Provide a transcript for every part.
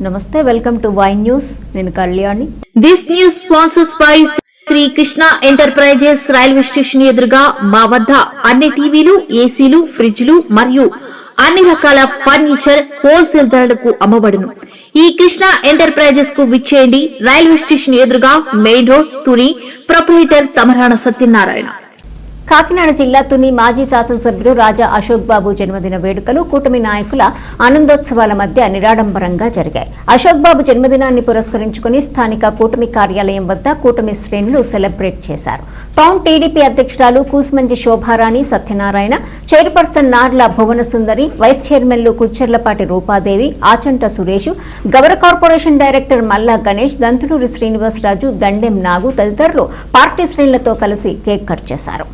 నమస్తే, welcome to Y news. నేను Kalyani. This news sponsors by Sri Krishna enterprises. Railway station ఎదురుగా మా వద్ద అన్ని టీవీలు, ఏసీలు, ఫ్రిడ్జ్లు మరియు అన్ని రకాల ఫర్నిచర్ హోల్సేల్ ధరలకు అమ్మబడును. ఈ కృష్ణ ఎంటర్ప్రైజెస్ కు విచ్చేయండి. రైల్వే స్టేషన్ ఎదురుగా main road, Tuni. Proprietor Tamarana Satyanarayana. Kakinada జిల్లా తుని మాజీ శాసనసభ్యుడు రాజా అశోక్ బాబు జన్మదిన వేడుకలు కూటమి నాయకుల ఆనందోత్సవాల మధ్య నిరాడంబరంగా జరిగాయి. అశోక్ బాబు జన్మదినాన్ని పురస్కరించుకుని స్థానిక కూటమి కార్యాలయం వద్ద కూటమి శ్రేణులు సెలబ్రేట్ చేశారు. టౌన్ టీడీపీ అధ్యక్షురాలు కూసుమంచి శోభారాణి సత్యనారాయణ, చైర్పర్సన్ నార్ల భువనసుందరి, వైస్ చైర్మన్లు కుచ్చెర్లపాటి రూపాదేవి, ఆచంట సురేష్, గవర కార్పొరేషన్ డైరెక్టర్ మల్లా గణేష్, దంతులూరి శ్రీనివాసరాజు, దండెం నాగు తదితరులు పార్టీ శ్రేణులతో కలిసి కేక్ కట్ చేశారు.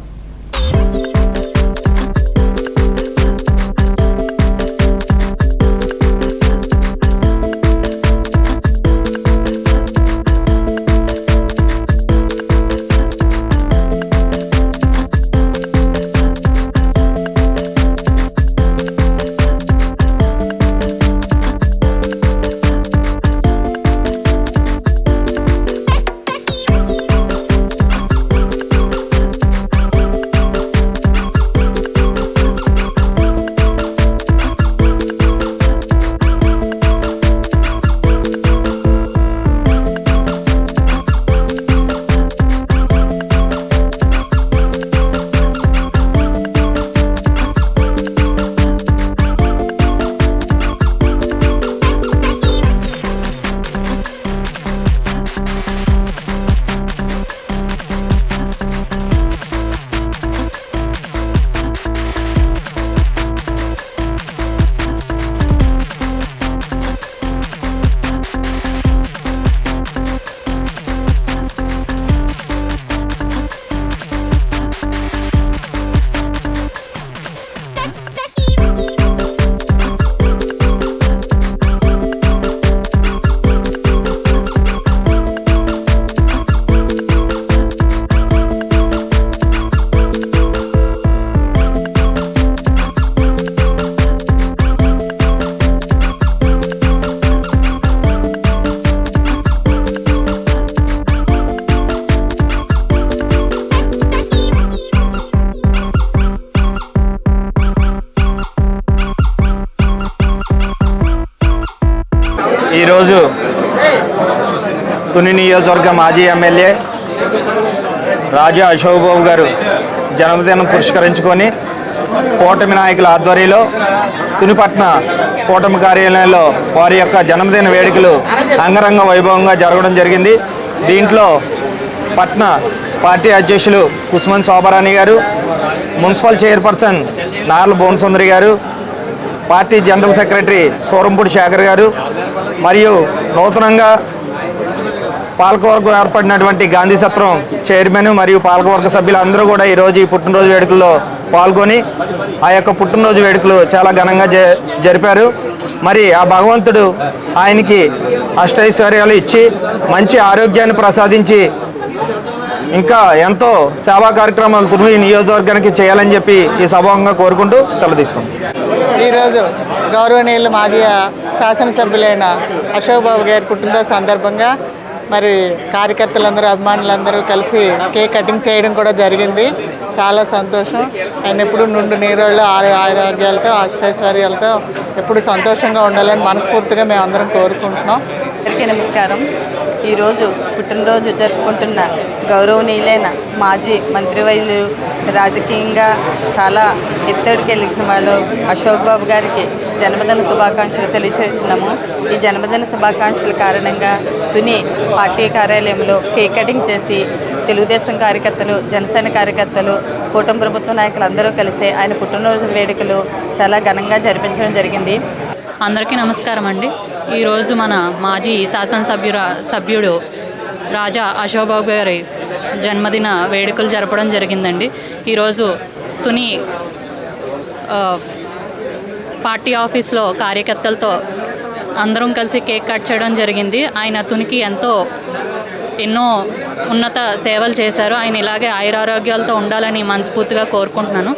ఈరోజు తుని నియోజకవర్గ మాజీ ఎమ్మెల్యే రాజా అశోక్ బాబు గారు జన్మదినం పురస్కరించుకొని కూటమి నాయకుల ఆధ్వర్యంలో తునిపట్న కూటమి కార్యాలయంలో వారి యొక్క జన్మదిన వేడుకలు అంగరంగ వైభవంగా జరగడం జరిగింది. దీంట్లో పట్న పార్టీ అధ్యక్షులు కూసుమంచి శోభారాణి గారు, మున్సిపల్ చైర్పర్సన్ నార్ల భువనసుందరి గారు, party general secretary Surampudi Sekhar గారు మరియు నూతనంగా పాలకవర్గం ఏర్పడినటువంటి గాంధీ సత్రం చైర్మన్ మరియు పాలకవర్గ సభ్యులు అందరూ కూడా ఈరోజు ఈ పుట్టినరోజు వేడుకల్లో పాల్గొని ఆ యొక్క పుట్టినరోజు వేడుకలు చాలా ఘనంగా జరిపారు. మరి ఆ భగవంతుడు ఆయనకి అష్టైశ్వర్యాలు ఇచ్చి మంచి ఆరోగ్యాన్ని ప్రసాదించి ఇంకా ఎంతో సేవా కార్యక్రమాలు తుని నియోజకవర్గానికి చేయాలని చెప్పి ఈ సభాంగా కోరుకుంటూ సెలవు తీసుకుంటాం. ఈరోజు గౌరవనీయులు మాజీ శాసనసభ్యులైన అశోక్ బాబు గారి పుట్టినరోజు సందర్భంగా మరి కార్యకర్తలందరూ, అభిమానులందరూ కలిసి కేక్ కటింగ్ చేయడం కూడా జరిగింది. చాలా సంతోషం. ఆయన ఎప్పుడు నుండి నీరోళ్ళు ఆరోగ్యాలతో, అష్టైశ్వర్యాలతో ఎప్పుడు సంతోషంగా ఉండాలని మనస్ఫూర్తిగా మేము అందరం కోరుకుంటున్నాం. అందరికీ నమస్కారం. ఈరోజు పుట్టినరోజు జరుపుకుంటున్న గౌరవనీయులైన మాజీ మంత్రివర్యులు, రాజకీయంగా చాలా ఎత్తడికెళ్ళిన వాళ్ళు అశోక్ బాబు గారికి జన్మదిన శుభాకాంక్షలు తెలియజేస్తున్నాము. ఈ జన్మదిన శుభాకాంక్షల కారణంగా తుని పార్టీ కార్యాలయంలో కేక్ కటింగ్ చేసి తెలుగుదేశం కార్యకర్తలు, జనసేన కార్యకర్తలు, కూటమి ప్రభుత్వ నాయకులు అందరూ కలిసి ఆయన పుట్టినరోజు వేడుకలు చాలా ఘనంగా జరిపించడం జరిగింది. అందరికీ నమస్కారం అండి. ఈరోజు మన మాజీ సభ్యుడు రాజా అశోక్ బాబు గారి జన్మదిన వేడుకలు జరపడం జరిగిందండి. ఈరోజు తుని పార్టీ ఆఫీస్లో కార్యకర్తలతో అందరం కలిసి కేక్ కట్ చేయడం జరిగింది. ఆయన తునికి ఎన్నో ఉన్నత సేవలు చేశారు. ఆయన ఇలాగే ఆయురారోగ్యాలతో ఉండాలని మనస్ఫూర్తిగా కోరుకుంటున్నాను.